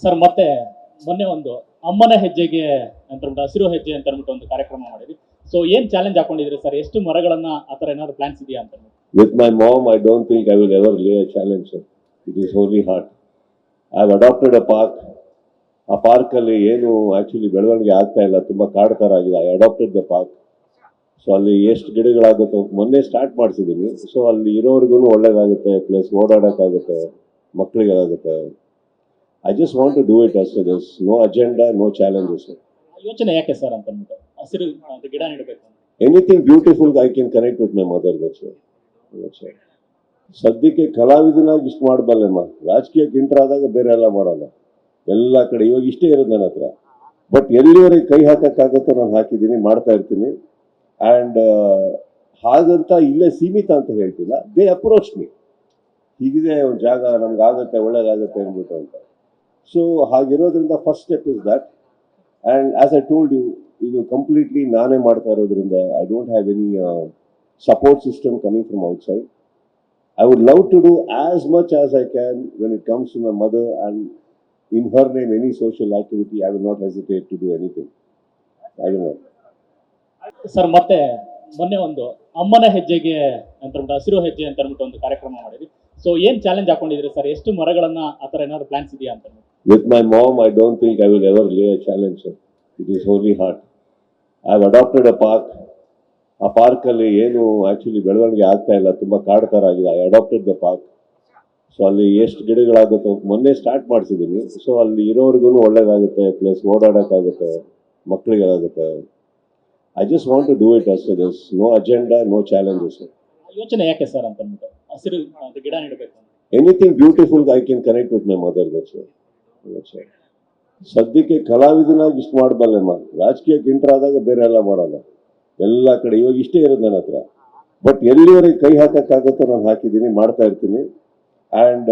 Sir ಮತ್ತೆ ಮೊನ್ನೆ ಒಂದು ಅಮ್ಮನ ಹೆಜ್ಜೆಗೆ ಅಂತ ಅಂದ್ಬಿಟ್ಟು ಹಸಿರು ಹೆಜ್ಜೆ ಅಂತ ಅಂದ್ಬಿಟ್ಟು ಒಂದು ಕಾರ್ಯಕ್ರಮ ಮಾಡಿದ್ವಿ. ಸೊ ಏನ್ ಚಾಲೆಂಜ್ ಹಾಕೊಂಡಿದ್ರಿ ಸರ್? ಎಷ್ಟು ಮರಗಳನ್ನ ಆತರ ಏನಾದ್ರು ಪ್ಲಾನ್ಸ್ ಇದೆಯಾ ಅಂತ? With my mom, I don't think I will ever lay a challenge, sir. It is only heart. I have adopted a park. ಆ ಪಾರ್ಕಲ್ಲಿ ಏನು ಆ್ಯಕ್ಚುಲಿ ಬೆಳವಣಿಗೆ ಆಗ್ತಾ ಇಲ್ಲ, ತುಂಬ ಕಾಡು ಥರ ಆಗಿದೆ. I adopted the park. So ಅಲ್ಲಿ ಎಷ್ಟು ಗಿಡಗಳಾಗುತ್ತೋ ಮೊನ್ನೆ ಸ್ಟಾರ್ಟ್ ಮಾಡಿಸಿದ್ದೀನಿ. ಸೊ ಅಲ್ಲಿ ಇರೋರಿಗೂ ಒಳ್ಳೇದಾಗುತ್ತೆ, ಪ್ಲಸ್ ಓಡಾಡೋಕ್ಕಾಗುತ್ತೆ, ಮಕ್ಕಳಿಗಾಗುತ್ತೆ. I just want to do it ಅಷ್ಟೇ. This no agenda, no challenges. ಯೋಚನೆ ಯಾಕೆ ಸರ್ ಅಂತ ಅಂದ್ಬಿಟ್ಟು ಹಸಿರು ಗಿಡ ನೆಡಬೇಕು? Anything beautiful I can connect with my mother. That's ಸದ್ಯಕ್ಕೆ ಕಲಾವಿದನಾಗಿ ಇಷ್ಟು ಮಾಡಬಲ್ಲೆಮ್ಮ. ರಾಜಕೀಯಕ್ಕೆ ಎಂಟರ್ ಆದಾಗ ಬೇರೆ ಎಲ್ಲ ಮಾಡಲ್ಲ, ಎಲ್ಲ ಕಡೆ. ಇವಾಗ ಇಷ್ಟೇ ಇರೋದು ನನ್ನ ಹತ್ರ. ಬಟ್ ಎಲ್ಲಿವರೆಗೆ ಕೈ ಹಾಕೋಕ್ಕಾಗುತ್ತೋ ನಾನು ಹಾಕಿದ್ದೀನಿ, ಮಾಡ್ತಾ ಇರ್ತೀನಿ. ಆ್ಯಂಡ್ ಹಾಗಂತ ಇಲ್ಲೇ ಸೀಮಿತ ಅಂತ ಹೇಳ್ತಿಲ್ಲ. ದೇ ಅಪ್ರೋಚ್ ಮೀ, ಹೀಗಿದೆ ಒಂದು ಜಾಗ, ನಮ್ಗಾಗುತ್ತೆ, ಒಳ್ಳೇದಾಗುತ್ತೆ ಅಂದ್ಬಿಟ್ಟು ಅಂತ. ಸೊ ಹಾಗಿರೋದ್ರಿಂದ first step is that. And as I told you, ಇದು ಕಂಪ್ಲೀಟ್ಲಿ ನಾನೇ ಮಾಡ್ತಾ ಇರೋದ್ರಿಂದ I don't have any support system coming from outside. I would love to do as much as I can when it comes to my mother, and in her name, any social activity, I will not hesitate to do anything. I will not. Sir ಮತ್ತೆ ಮೊನ್ನೆ ಒಂದು ಅಮ್ಮನ ಹೆಜ್ಜೆಗೆ ಅಂತ ಅಂದ್ಬಿಟ್ಟು ಹಸಿರು ಹೆಜ್ಜೆ ಅಂತ ಅಂದ್ಬಿಟ್ಟು ಒಂದು ಕಾರ್ಯಕ್ರಮ ಮಾಡಿದ್ವಿ. ಸೊ ಏನ್ ಚಾಲೆಂಜ್ ಹಾಕೊಂಡಿದ್ರಿ ಸರ್? ಎಷ್ಟು ಮರಗಳನ್ನ ಆತರ ಏನಾದ್ರು ಪ್ಲಾನ್ಸ್ ಇದೆಯಾ ಅಂತ? With my mom, I don't think I will ever lay a challenge, sir. It is only heart. I have adopted a park. ಆ ಪಾರ್ಕಲ್ಲಿ ಏನು ಆ್ಯಕ್ಚುಲಿ ಬೆಳವಣಿಗೆ ಆಗ್ತಾ ಇಲ್ಲ, ತುಂಬ ಕಾಡು ಥರ ಆಗಿದೆ. I adopted the park. So ಅಲ್ಲಿ ಎಷ್ಟು ಗಿಡಗಳಾಗುತ್ತೋ ಮೊನ್ನೆ ಸ್ಟಾರ್ಟ್ ಮಾಡಿಸಿದ್ದೀನಿ. ಸೊ ಅಲ್ಲಿ ಇರೋರಿಗೂ ಒಳ್ಳೇದಾಗುತ್ತೆ, ಪ್ಲಸ್ ಓಡಾಡೋಕ್ಕಾಗುತ್ತೆ, ಮಕ್ಕಳಿಗಾಗುತ್ತೆ. I just want to do it ಅಷ್ಟೇ. This no agenda, no challenges. ಯೋಚನೆ ಯಾಕೆ ಸರ್ ಅಂತ ಅಂದ್ಬಿಟ್ಟು ಹಸಿರು ಗಿಡ ನೆಡಬೇಕು? Anything beautiful I can connect with my mother. That's ಸದ್ಯಕ್ಕೆ ಕಲಾವಿದನಾಗಿ ಇಷ್ಟು ಮಾಡಬಲ್ಲೆಮ್ಮ. ರಾಜಕೀಯಕ್ಕೆ ಎಂಟರ್ ಆದಾಗ ಬೇರೆ ಎಲ್ಲ ಮಾಡಲ್ಲ, ಎಲ್ಲ ಕಡೆ. ಇವಾಗ ಇಷ್ಟೇ ಇರೋದು ನನ್ನ ಹತ್ರ. ಬಟ್ ಎಲ್ಲಿವರೆಗೆ ಕೈ ಹಾಕೋಕ್ಕಾಗುತ್ತೋ ನಾನು ಹಾಕಿದ್ದೀನಿ, ಮಾಡ್ತಾ ಇರ್ತೀನಿ. ಆ್ಯಂಡ್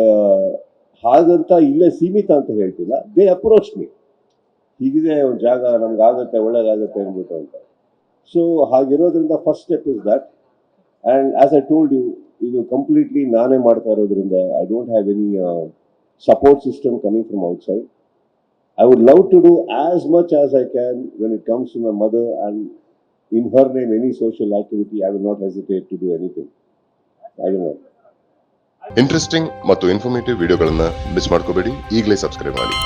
ಹಾಗಂತ ಇಲ್ಲೇ ಸೀಮಿತ ಅಂತ ಹೇಳ್ತಿಲ್ಲ. ದೇ ಅಪ್ರೋಚ್ ಮೀ, ಹೀಗಿದೆ ಒಂದು ಜಾಗ, ನಮ್ಗಾಗುತ್ತೆ, ಒಳ್ಳೇದಾಗುತ್ತೆ ಅಂದ್ಬಿಟ್ಟು ಅಂತ. ಸೊ ಹಾಗಿರೋದ್ರಿಂದ first step is that. And as I told you, ಇದು ಕಂಪ್ಲೀಟ್ಲಿ ನಾನೇ ಮಾಡ್ತಾ ಇರೋದ್ರಿಂದ I don't have any support system coming from outside. I would love to do as much as I can when it comes to my mother, and in her name, any social activity, I will not hesitate to do anything. I will not. Interesting ಮತ್ತು informative ವಿಡಿಯೋಗಳನ್ನ miss ಮಾಡ್ಕೋಬೇಡಿ. ಈಗಲೇ subscribe ಮಾಡಿ.